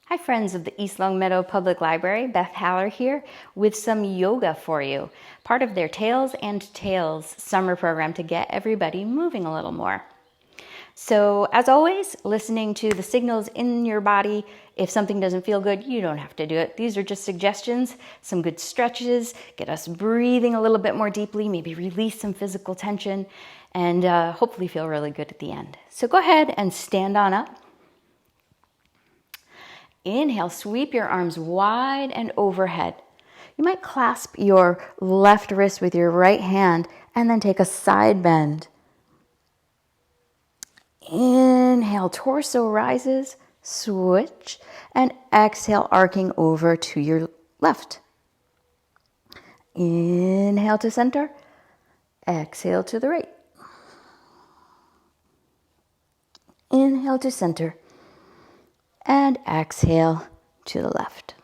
Hi friends of the East Longmeadow Public Library, Beth Haller here with some yoga for you, part of their Tails and Tales summer program to get everybody moving a little more. So as always, listening to the signals in your body. If something doesn't feel good, you don't have to do it. These are just suggestions, some good stretches, get us breathing a little bit more deeply, maybe release some physical tension, and hopefully feel really good at the end. So go ahead and stand on up. Inhale, sweep your arms wide and overhead. You might clasp your left wrist with your right hand and then take a side bend. Inhale, torso rises, switch, and exhale, arcing over to your left. Inhale to center, exhale to the right. Inhale to center, and exhale to the left.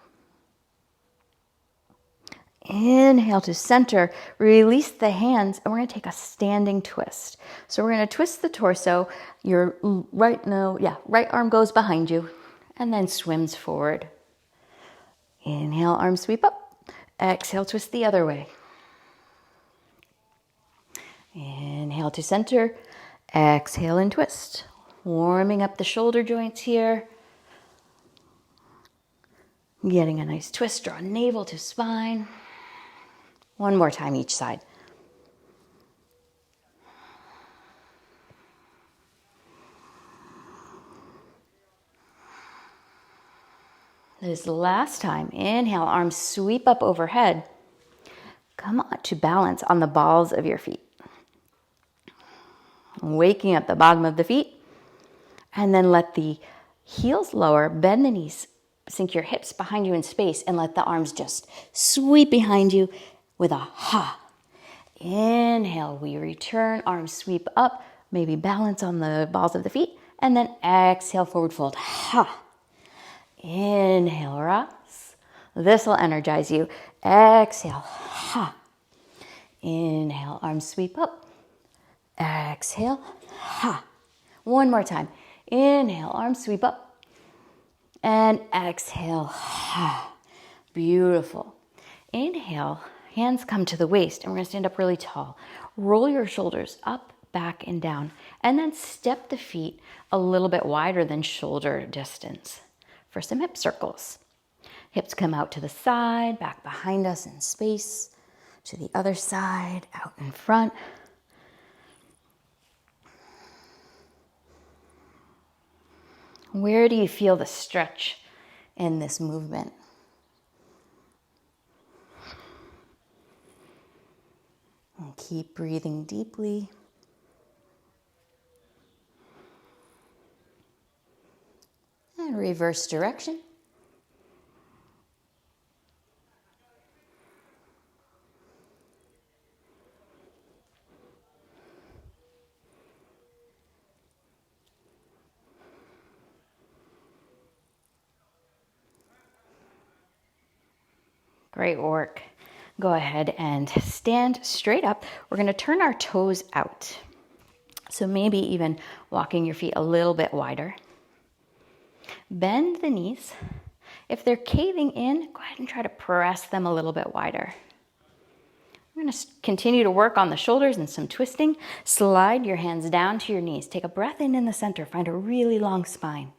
Inhale to center, release the hands, and we're going to take a standing twist. So we're going to twist the torso, your right arm goes behind you, and then swims forward. Inhale, arms sweep up. Exhale, twist the other way. Inhale to center, exhale and twist. Warming up the shoulder joints here. Getting a nice twist, draw navel to spine. One more time each side. This last time, inhale, arms sweep up overhead. Come on to balance on the balls of your feet. Waking up the bottom of the feet, and then let the heels lower, bend the knees, sink your hips behind you in space, and let the arms just sweep behind you with a ha. Inhale, we return, arms sweep up, maybe balance on the balls of the feet, and then exhale, forward fold, ha. Inhale, rise. This will energize you. Exhale, ha. Inhale, arms sweep up. Exhale, ha. One more time. Inhale, arms sweep up. And exhale, ha. Beautiful. Inhale, hands come to the waist, and we're going to stand up really tall. Roll your shoulders up, back, and down, and then step the feet a little bit wider than shoulder distance for some hip circles. Hips come out to the side, back behind us in space, to the other side, out in front. Where do you feel the stretch in this movement? And keep breathing deeply. And reverse direction. Great work. Go ahead and stand straight up. We're going to turn our toes out. So maybe even walking your feet a little bit wider. Bend the knees. If they're caving in, go ahead and try to press them a little bit wider. We're going to continue to work on the shoulders and some twisting. Slide your hands down to your knees. Take a breath in the center. Find a really long spine.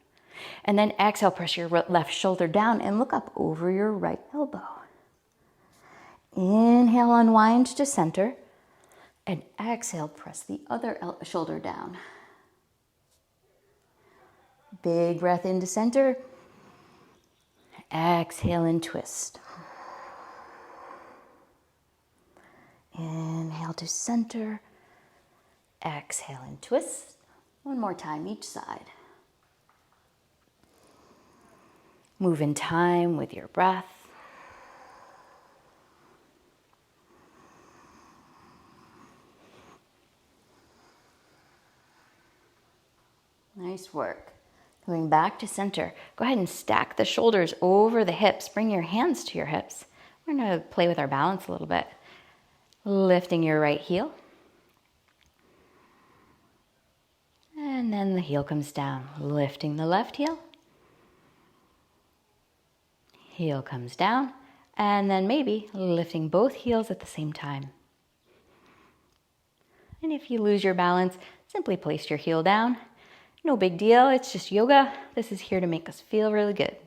And then exhale, press your left shoulder down and look up over your right elbow. Inhale, unwind to center. And exhale, press the other shoulder down. Big breath into center. Exhale and twist. Inhale to center. Exhale and twist. One more time each side. Move in time with your breath. Nice work. Going back to center. Go ahead and stack the shoulders over the hips. Bring your hands to your hips. We're going to play with our balance a little bit. Lifting your right heel. And then the heel comes down. Lifting the left heel. Heel comes down, and then maybe lifting both heels at the same time. And if you lose your balance, simply place your heel down. No big deal, it's just yoga. This is here to make us feel really good.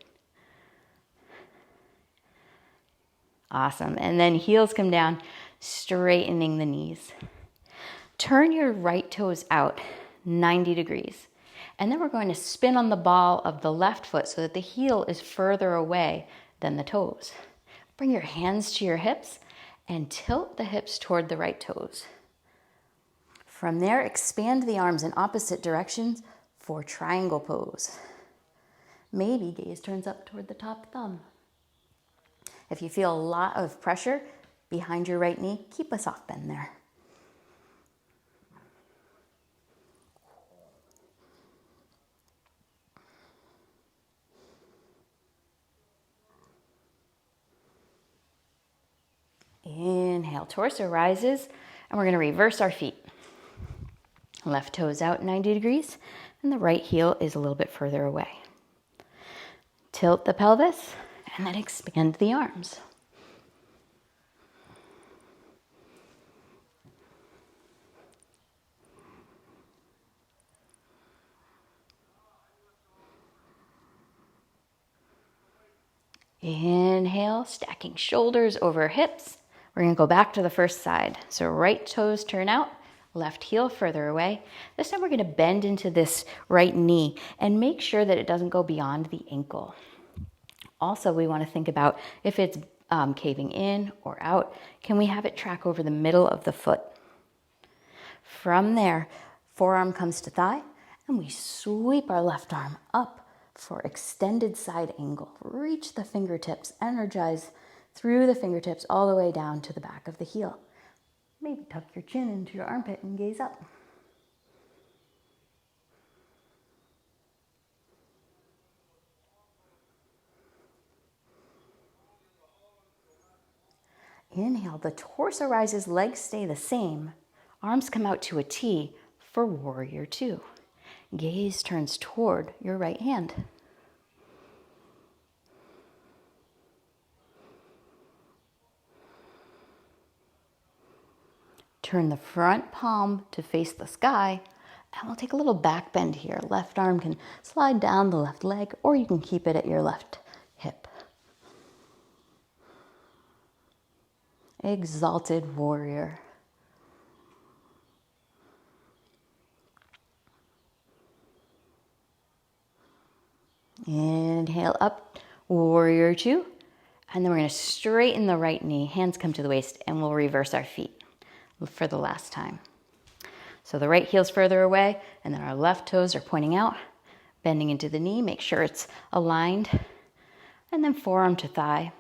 Awesome, and then heels come down, straightening the knees. Turn your right toes out 90 degrees. And then we're going to spin on the ball of the left foot so that the heel is further away than the toes. Bring your hands to your hips and tilt the hips toward the right toes. From there, expand the arms in opposite directions for triangle pose. Maybe gaze turns up toward the top thumb. If you feel a lot of pressure behind your right knee, keep a soft bend there. Inhale, torso rises, and we're going to reverse our feet. Left toes out 90 degrees, and the right heel is a little bit further away. Tilt the pelvis, and then expand the arms. Inhale, stacking shoulders over hips. We're going to go back to the first side. So right toes turn out, left heel further away. This time we're going to bend into this right knee and make sure that it doesn't go beyond the ankle. Also, we want to think about if it's caving in or out, can we have it track over the middle of the foot? From there, forearm comes to thigh, and we sweep our left arm up for extended side angle. Reach the fingertips, energize through the fingertips all the way down to the back of the heel. Maybe tuck your chin into your armpit and gaze up. Inhale, the torso rises, legs stay the same. Arms come out to a T for warrior two. Gaze turns toward your right hand. Turn the front palm to face the sky, and we'll take a little back bend here. Left arm can slide down the left leg, or you can keep it at your left hip. Exalted warrior. Inhale up, warrior two. And then we're going to straighten the right knee. Hands come to the waist, and we'll reverse our feet for the last time. So the right heel's further away, and then our left toes are pointing out, bending into the knee. Make sure it's aligned. And then forearm to thigh.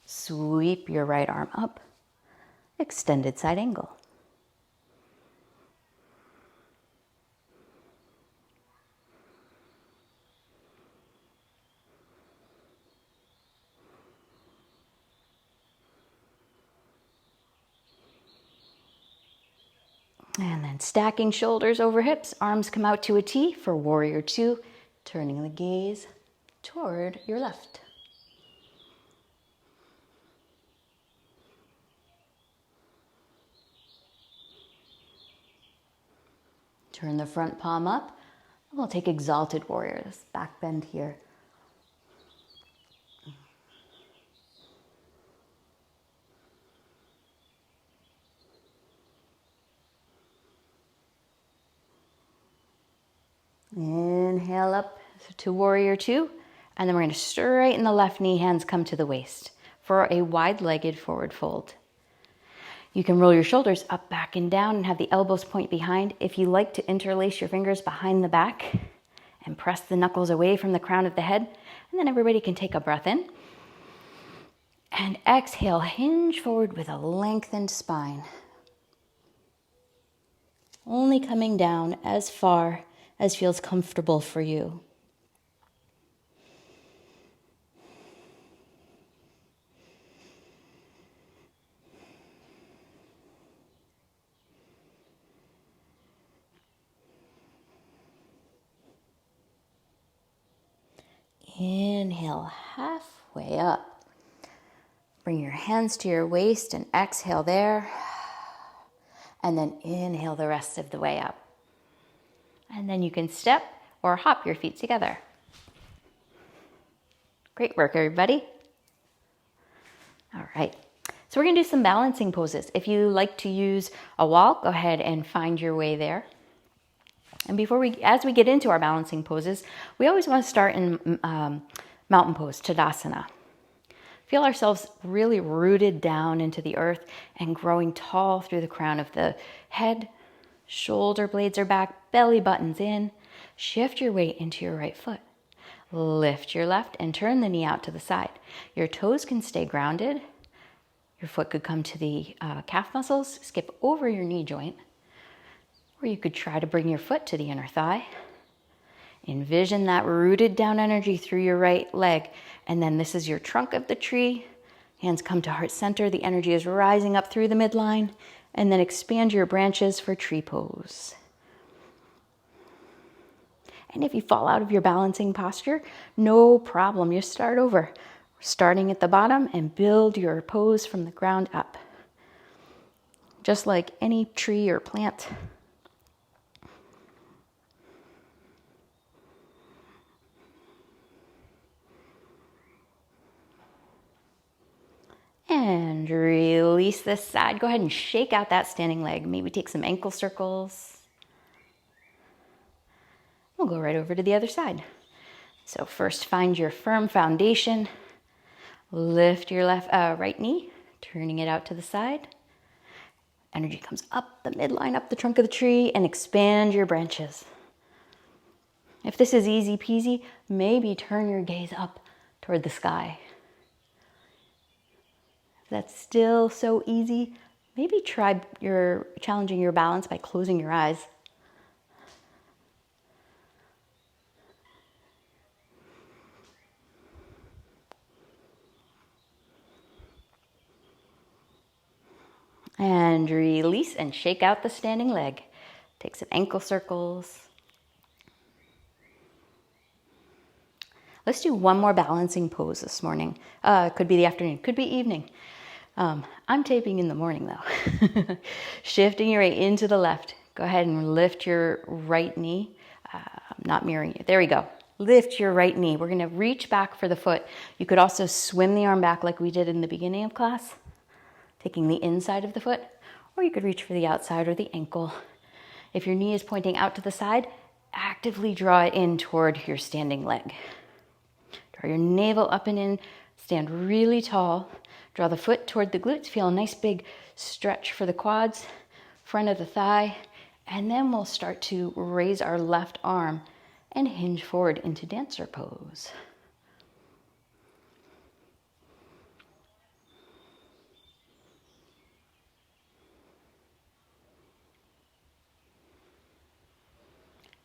Sweep your right arm up. Extended side angle. And then stacking shoulders over hips, arms come out to a T for warrior two, turning the gaze toward your left. Turn the front palm up, and we'll take exalted warrior, this back bend here. Inhale up to warrior two, and then we're going to straighten the left knee, hands come to the waist for a wide-legged forward fold. You can roll your shoulders up, back, and down and have the elbows point behind. If you like to interlace your fingers behind the back and press the knuckles away from the crown of the head, and then everybody can take a breath in. And exhale, hinge forward with a lengthened spine. Only coming down as far as feels comfortable for you. Inhale, halfway way up. Bring your hands to your waist and exhale there. And then inhale the rest of the way up. And then you can step or hop your feet together. Great work, everybody. All right. So we're going to do some balancing poses. If you like to use a wall, go ahead and find your way there. And as we get into our balancing poses, we always want to start in mountain pose, Tadasana. Feel ourselves really rooted down into the earth and growing tall through the crown of the head. Shoulder blades are back, belly buttons in. Shift your weight into your right foot. Lift your left and turn the knee out to the side. Your toes can stay grounded. Your foot could come to the calf muscles, skip over your knee joint. Or you could try to bring your foot to the inner thigh. Envision that rooted down energy through your right leg. And then this is your trunk of the tree. Hands come to heart center. The energy is rising up through the midline. And then expand your branches for tree pose. And if you fall out of your balancing posture, no problem. You start over. Starting at the bottom and build your pose from the ground up. Just like any tree or plant. And release this side. Go ahead and shake out that standing leg. Maybe take some ankle circles. We'll go right over to the other side. So first find your firm foundation. Lift your right knee, turning it out to the side. Energy comes up the midline, up the trunk of the tree, and expand your branches. If this is easy peasy, maybe turn your gaze up toward the sky. If that's still so easy, maybe try challenging your balance by closing your eyes. And release and shake out the standing leg. Take some ankle circles. Let's do one more balancing pose this morning. Could be the afternoon, could be evening. I'm taping in the morning though. Shifting your weight into the left. Go ahead and lift your right knee. I'm not mirroring you. There we go. Lift your right knee. We're going to reach back for the foot. You could also swim the arm back like we did in the beginning of class, taking the inside of the foot, or you could reach for the outside or the ankle. If your knee is pointing out to the side, actively draw it in toward your standing leg. Draw your navel up and in, stand really tall. Draw the foot toward the glutes, feel a nice big stretch for the quads, front of the thigh, and then we'll start to raise our left arm and hinge forward into dancer pose.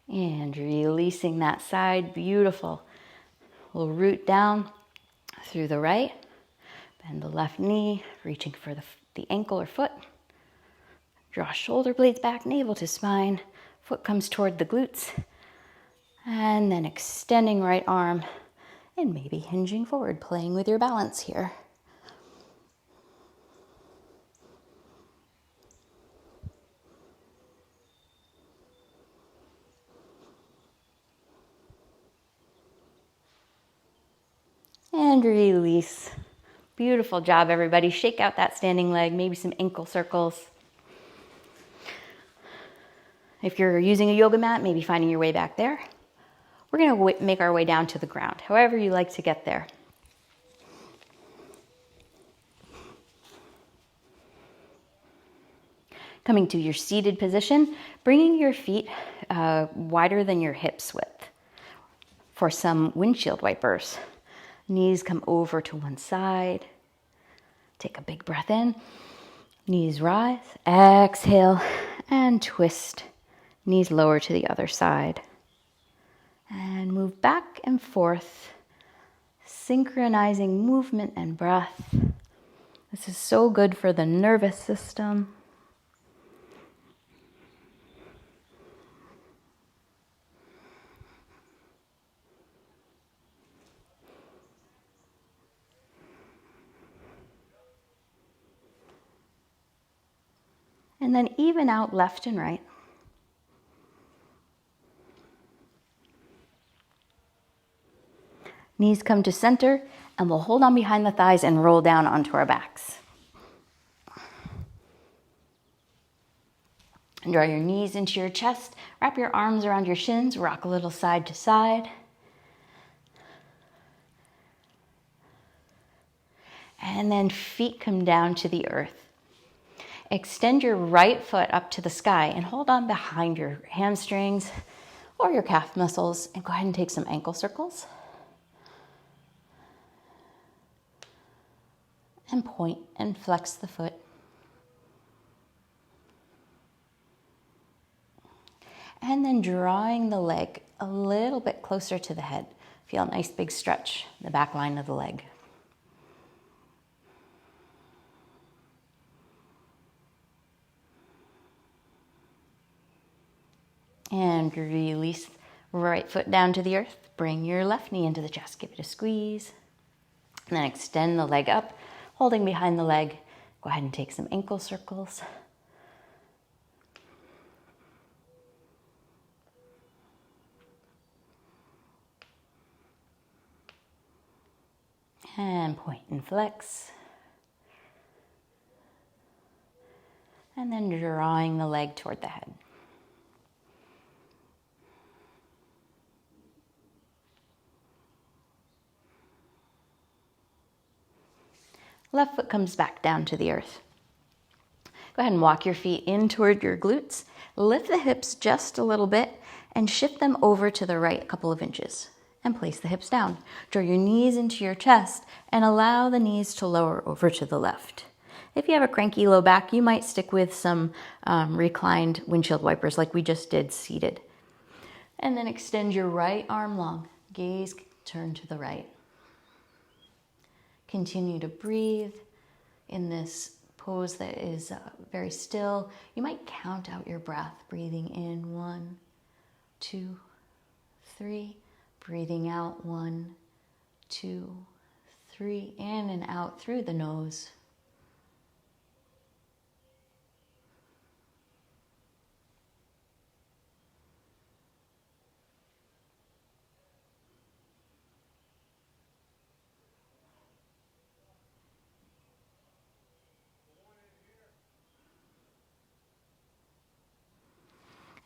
And releasing that side, beautiful. We'll root down through the right, bend the left knee, reaching for the ankle or foot. Draw shoulder blades back, navel to spine, foot comes toward the glutes, and then extending right arm and maybe hinging forward, playing with your balance here. And release. Beautiful job, everybody. Shake out that standing leg, maybe some ankle circles. If you're using a yoga mat, maybe finding your way back there. We're going to make our way down to the ground, however you like to get there. Coming to your seated position, bringing your feet wider than your hips width for some windshield wipers. Knees come over to one side. Take a big breath in. Knees rise. Exhale and twist. Knees lower to the other side. And move back and forth, synchronizing movement and breath. This is so good for the nervous system. And then even out left and right. Knees come to center, and we'll hold on behind the thighs and roll down onto our backs. And draw your knees into your chest, wrap your arms around your shins, rock a little side to side. And then feet come down to the earth. Extend your right foot up to the sky and hold on behind your hamstrings or your calf muscles, and go ahead and take some ankle circles. And point and flex the foot. And then drawing the leg a little bit closer to the head. Feel a nice big stretch in the back line of the leg. And release right foot down to the earth. Bring your left knee into the chest. Give it a squeeze. And then extend the leg up, holding behind the leg. Go ahead and take some ankle circles. And point and flex. And then drawing the leg toward the head. Left foot comes back down to the earth. Go ahead and walk your feet in toward your glutes. Lift the hips just a little bit and shift them over to the right a couple of inches. And place the hips down. Draw your knees into your chest and allow the knees to lower over to the left. If you have a cranky low back, you might stick with some reclined windshield wipers like we just did seated. And then extend your right arm long. Gaze turn to the right. Continue to breathe in this pose that is very still. You might count out your breath, breathing in 1, 2, 3. Breathing out 1, 2, 3. In and out through the nose.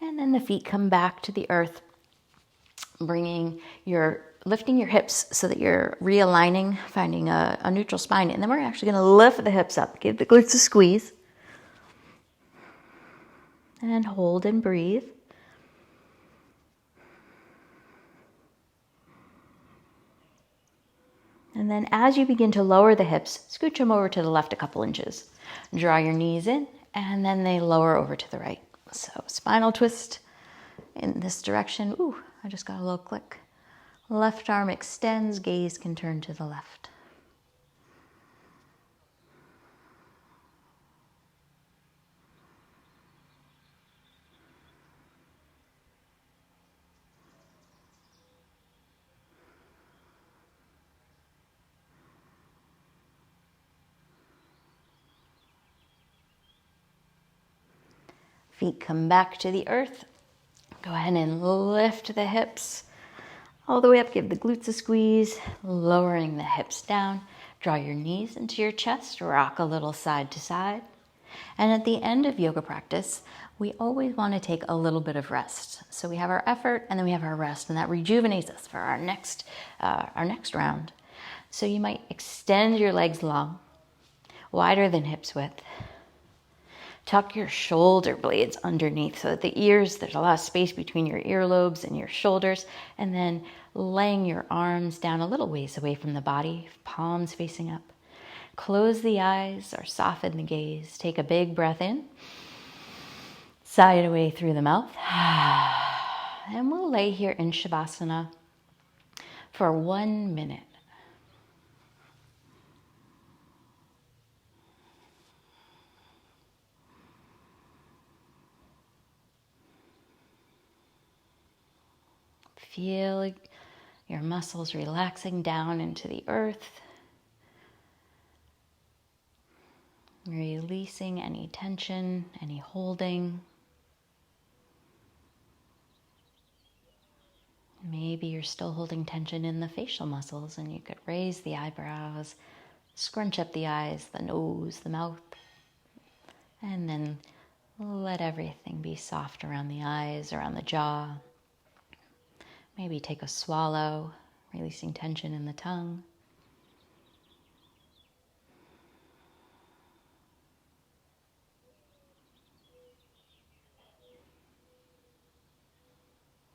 And then the feet come back to the earth, lifting your hips so that you're realigning, finding a neutral spine. And then we're actually going to lift the hips up. Give the glutes a squeeze. And hold and breathe. And then as you begin to lower the hips, scooch them over to the left a couple inches. Draw your knees in, and then they lower over to the right. So spinal twist in this direction. Ooh, I just got a little click. Left arm extends, gaze can turn to the left. Feet come back to the earth. Go ahead and lift the hips all the way up. Give the glutes a squeeze, lowering the hips down. Draw your knees into your chest, rock a little side to side. And at the end of yoga practice, we always want to take a little bit of rest. So we have our effort and then we have our rest, and that rejuvenates us for our next round. So you might extend your legs long, wider than hips width. Tuck your shoulder blades underneath so that the ears, there's a lot of space between your earlobes and your shoulders, and then laying your arms down a little ways away from the body, palms facing up. Close the eyes or soften the gaze. Take a big breath in, sigh it away through the mouth. And we'll lay here in Shavasana for 1 minute. Feel your muscles relaxing down into the earth. Releasing any tension, any holding. Maybe you're still holding tension in the facial muscles, and you could raise the eyebrows, scrunch up the eyes, the nose, the mouth, and then let everything be soft around the eyes, around the jaw. Maybe take a swallow, releasing tension in the tongue.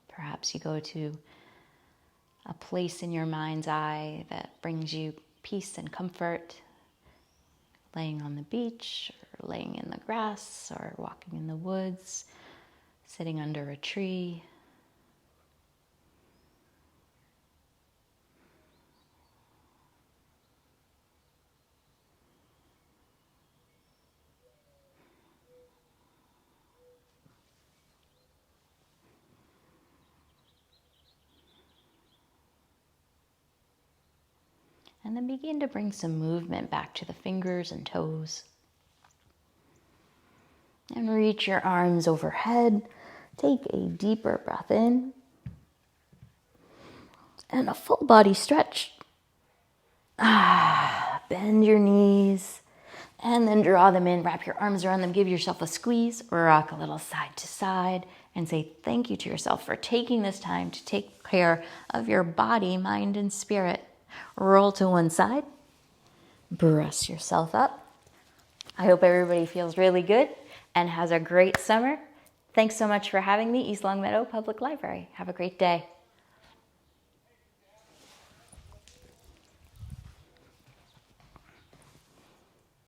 Perhaps you go to a place in your mind's eye that brings you peace and comfort, laying on the beach, or laying in the grass, or walking in the woods, sitting under a tree. And then begin to bring some movement back to the fingers and toes. And reach your arms overhead. Take a deeper breath in. And a full body stretch. Bend your knees. And then draw them in. Wrap your arms around them. Give yourself a squeeze. Rock a little side to side. And say thank you to yourself for taking this time to take care of your body, mind, and spirit. Roll to one side. Brush yourself up. I hope everybody feels really good and has a great summer. Thanks so much for having me, East Longmeadow Public Library. Have a great day.